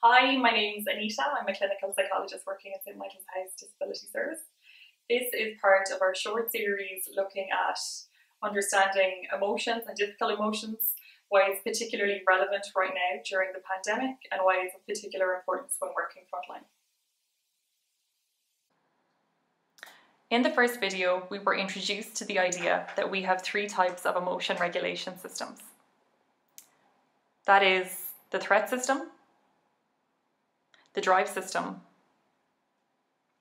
Hi, my name's Anita. I'm a clinical psychologist working at St Michael's House Disability Service. This is part of our short series looking at understanding emotions and difficult emotions, why it's particularly relevant right now during the pandemic, and why it's of particular importance when working frontline. In the first video, we were introduced to the idea that we have three types of emotion regulation systems. That is the threat system, the drive system,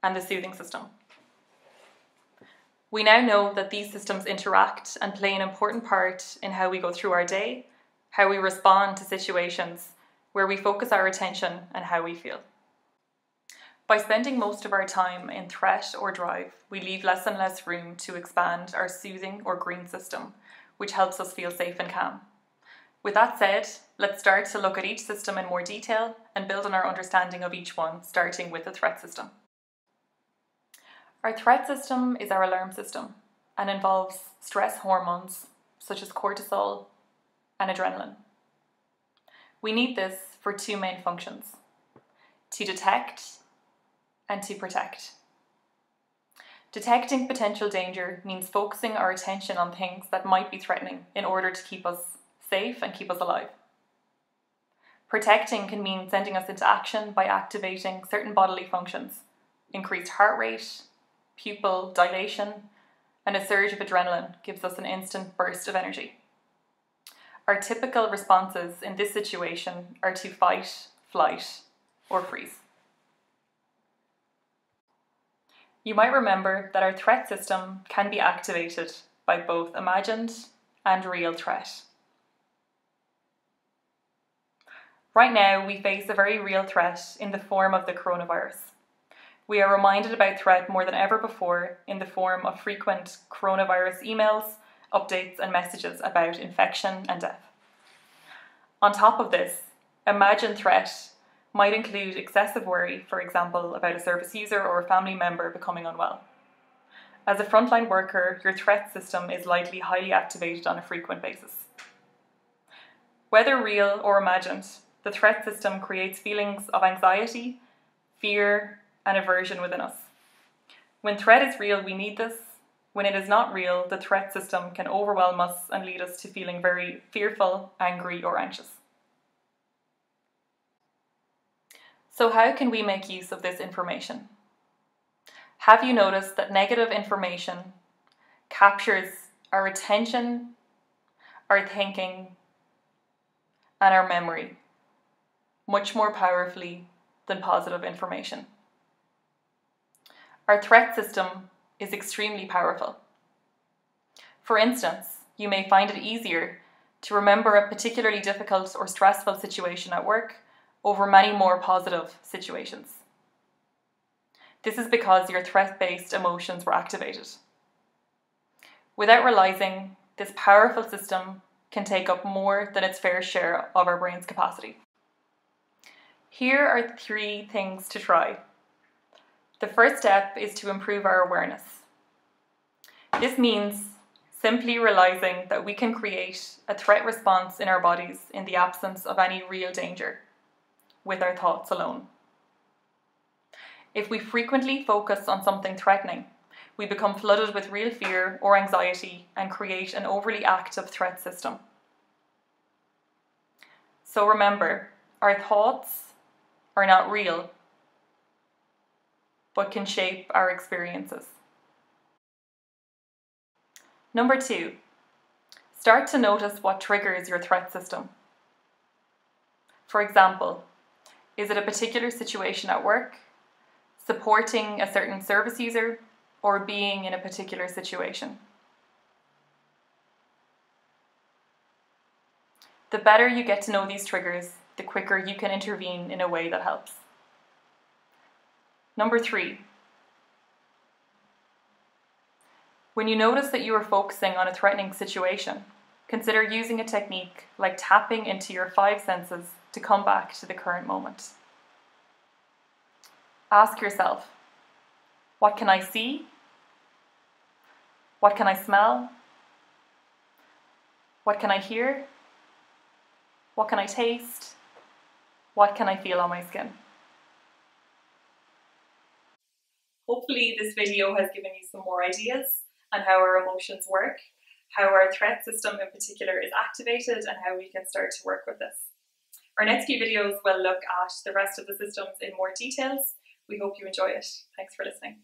and the soothing system. We now know that these systems interact and play an important part in how we go through our day, how we respond to situations, where we focus our attention, and how we feel. By spending most of our time in threat or drive, we leave less and less room to expand our soothing or green system, which helps us feel safe and calm. With that said, let's start to look at each system in more detail and build on our understanding of each one, starting with the threat system. Our threat system is our alarm system and involves stress hormones such as cortisol and adrenaline. We need this for two main functions: to detect and to protect. Detecting potential danger means focusing our attention on things that might be threatening in order to keep us safe and keep us alive. Protecting can mean sending us into action by activating certain bodily functions: increased heart rate, pupil dilation, and a surge of adrenaline gives us an instant burst of energy. Our typical responses in this situation are to fight, flight, or freeze. You might remember that our threat system can be activated by both imagined and real threat. Right now, we face a very real threat in the form of the coronavirus. We are reminded about threat more than ever before in the form of frequent coronavirus emails, updates, and messages about infection and death. On top of this, imagined threat might include excessive worry, for example, about a service user or a family member becoming unwell. As a frontline worker, your threat system is likely highly activated on a frequent basis. Whether real or imagined, the threat system creates feelings of anxiety, fear, and aversion within us. When threat is real, we need this. When it is not real, the threat system can overwhelm us and lead us to feeling very fearful, angry, or anxious. So how can we make use of this information? Have you noticed that negative information captures our attention, our thinking, and our memory much more powerfully than positive information? Our threat system is extremely powerful. For instance, you may find it easier to remember a particularly difficult or stressful situation at work over many more positive situations. This is because your threat-based emotions were activated. Without realizing, this powerful system can take up more than its fair share of our brain's capacity. Here are 3 things to try. The first step is to improve our awareness. This means simply realizing that we can create a threat response in our bodies in the absence of any real danger, with our thoughts alone. If we frequently focus on something threatening, we become flooded with real fear or anxiety and create an overly active threat system. So remember, our thoughts are not real, but can shape our experiences. Number 2, start to notice what triggers your threat system. For example, is it a particular situation at work, supporting a certain service user, or being in a particular situation? The better you get to know these triggers, the quicker you can intervene in a way that helps. Number 3, when you notice that you are focusing on a threatening situation, consider using a technique like tapping into your 5 senses to come back to the current moment. Ask yourself, what can I see? What can I smell? What can I hear? What can I taste? What can I feel on my skin? Hopefully this video has given you some more ideas on how our emotions work, how our threat system in particular is activated, and how we can start to work with this. Our next few videos will look at the rest of the systems in more details. We hope you enjoy it. Thanks for listening.